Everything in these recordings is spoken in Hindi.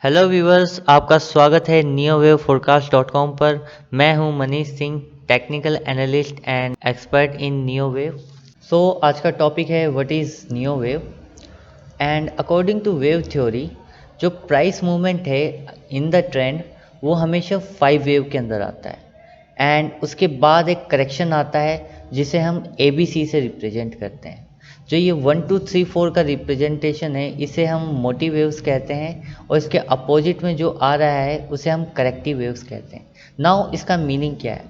हेलो व्यूअर्स, आपका स्वागत है neowaveforecast.com पर। मैं हूं Manish Singh, technical analyst and expert in NeoWave. आज का टॉपिक है what is NeoWave. And according to wave theory, जो प्राइस मूवमेंट है इन द ट्रेंड वो हमेशा 5 वेव के अंदर आता है एंड उसके बाद एक करेक्शन आता है जिसे हम ABC से रिप्रेजेंट करते हैं। जो ये 1 2 3 4 का रिप्रेजेंटेशन है इसे हम मोटिव वेव्स कहते हैं और इसके अपोजिट में जो आ रहा है उसे हम करेक्टिव वेव्स कहते हैं। नाउ इसका मीनिंग क्या है?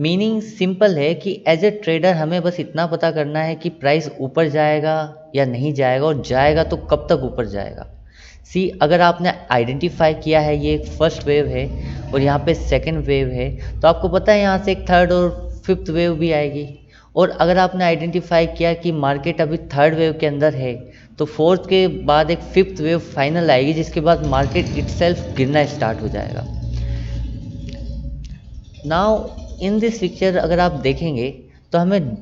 मीनिंग सिंपल है कि एज ए ट्रेडर हमें बस इतना पता करना है कि प्राइस ऊपर जाएगा या नहीं जाएगा, और जाएगा तो कब तक ऊपर जाएगा। अगर आपने आइडेंटिफाई किया है ये फर्स्ट वेव है और यहाँ पे सेकंड वेव है, तो आपको पता है यहाँ से एक थर्ड और फिफ्थ वेव भी आएगी। और अगर आपने आइडेंटिफाई किया कि मार्केट अभी थर्ड वेव के अंदर है, तो फोर्थ के बाद एक फिफ्थ वेव फाइनल आएगी, जिसके बाद मार्केट इटसेल्फ गिरना स्टार्ट हो जाएगा। नाउ इन दिस पिक्चर अगर आप देखेंगे तो हमें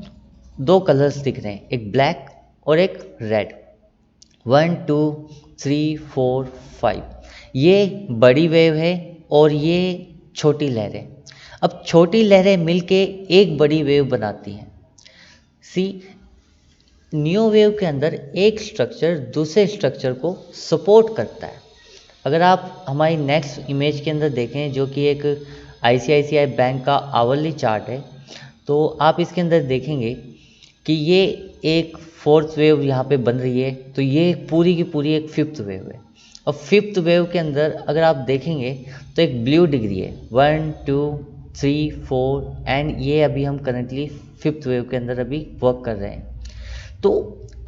दो कलर्स दिख रहे हैं, एक ब्लैक और एक रेड। 1 2 3 4 5 ये बड़ी वेव है और ये छोटी लहरें। अब छोटी लहरें मिलके एक बड़ी वेव बनाती हैं। सी न्यू वेव के अंदर एक स्ट्रक्चर दूसरे स्ट्रक्चर को सपोर्ट करता है। अगर आप हमारी नेक्स्ट इमेज के अंदर देखें, जो कि एक ICICI बैंक का आवरली चार्ट है, तो आप इसके अंदर देखेंगे कि ये एक फोर्थ वेव यहाँ पे बन रही है, तो ये पूरी की पूरी एक फिफ्थ वेव है। और फिफ्थ वेव के अंदर अगर आप देखेंगे तो एक ब्लू डिग्री है, 1 2 3 4 एंड ये अभी हम करंटली फिफ्थ वेव के अंदर अभी वर्क कर रहे हैं। तो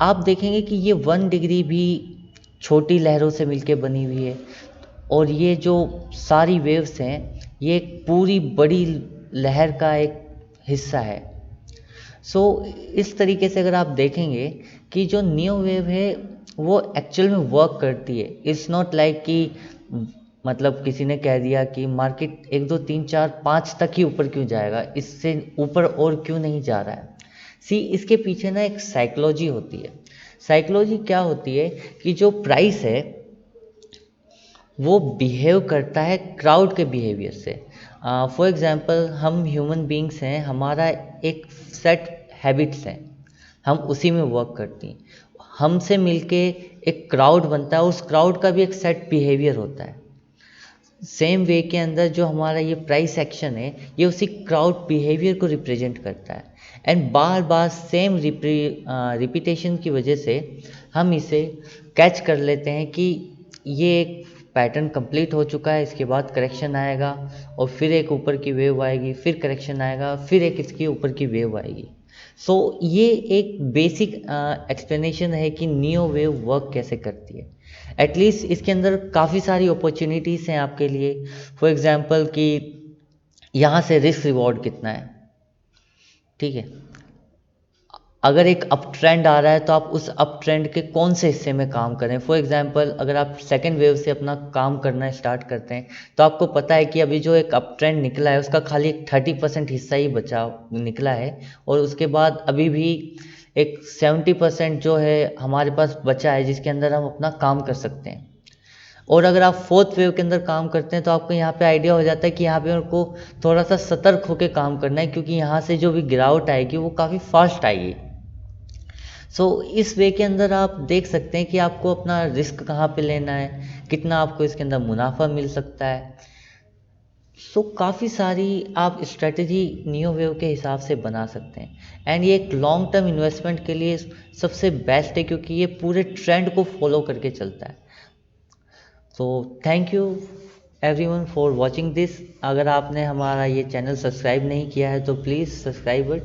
आप देखेंगे कि ये 1 डिग्री भी छोटी लहरों से मिलके बनी हुई है, और ये जो सारी वेव्स हैं ये एक पूरी बड़ी लहर का एक हिस्सा है। इस तरीके से अगर आप देखेंगे कि जो न्यू वेव है वो एक्चुअल में वर्क करती है। इट्स नॉट लाइक कि मतलब किसी ने कह दिया कि मार्केट 1 2 3 4 5 तक ही ऊपर क्यों जाएगा, इससे ऊपर और क्यों नहीं जा रहा है। इसके पीछे ना एक साइकोलॉजी होती है। साइकोलॉजी क्या होती है कि जो प्राइस है वो बिहेव करता है क्राउड के बिहेवियर से। फॉर एग्जांपल हम ह्यूमन बींग्स हैं, हमारा एक सेट हैबिट्स हैं, हम उसी में वर्क करती हैं। हमसे मिलके एक क्राउड बनता है, उस क्राउड का भी एक सेट बिहेवियर होता है। सेम वे के अंदर जो हमारा ये प्राइस एक्शन है ये उसी क्राउड बिहेवियर को रिप्रेजेंट करता है। And bar bar same repetition की वजह से हम इसे कैच कर लेते हैं कि ये एक पैटर्न कंप्लीट हो चुका है, इसके बाद करेक्शन आएगा और फिर एक ऊपर की वेव आएगी, फिर करेक्शन आएगा, फिर एक इसके ऊपर की वेव आएगी। ये एक बेसिक एक्सप्लेनेशन है कि नियो वेव वर्क कैसे करती है। एटलीस्ट इसके अंदर काफ़ी सारी अपॉर्चुनिटीज़ हैं आपके लिए। फॉर एग्जांपल कि यहाँ से रिस्क रिवॉर्ड कितना है, ठीक है। अगर एक अप ट्रेंड आ रहा है तो आप उस अप ट्रेंड के कौन से हिस्से में काम करें। फॉर एग्जांपल अगर आप सेकेंड वेव से अपना काम करना स्टार्ट करते हैं तो आपको पता है कि अभी जो एक अप ट्रेंड निकला है उसका खाली एक 30% हिस्सा ही बचा निकला है, और उसके बाद अभी भी एक 70% जो है हमारे पास बचा है जिसके अंदर हम अपना काम कर सकते हैं। और अगर आप फोर्थ वेव के अंदर काम करते हैं तो आपको यहाँ पे आइडिया हो जाता है कि यहाँ पे मेरे को थोड़ा सा सतर्क होकर काम करना है, क्योंकि यहाँ से जो भी गिरावट आएगी वो काफ़ी फास्ट आएगी। इस वे के अंदर आप देख सकते हैं कि आपको अपना रिस्क कहाँ पे लेना है, कितना आपको इसके अंदर मुनाफा मिल सकता है। काफ़ी सारी आप स्ट्रेटजी नियो वेव के हिसाब से बना सकते हैं, एंड ये एक लॉन्ग टर्म इन्वेस्टमेंट के लिए सबसे बेस्ट है, क्योंकि ये पूरे ट्रेंड को फॉलो करके चलता है। Thank you everyone for watching this. अगर आपने हमारा ये चैनल सब्सक्राइब नहीं किया है तो प्लीज़ सब्सक्राइब इट।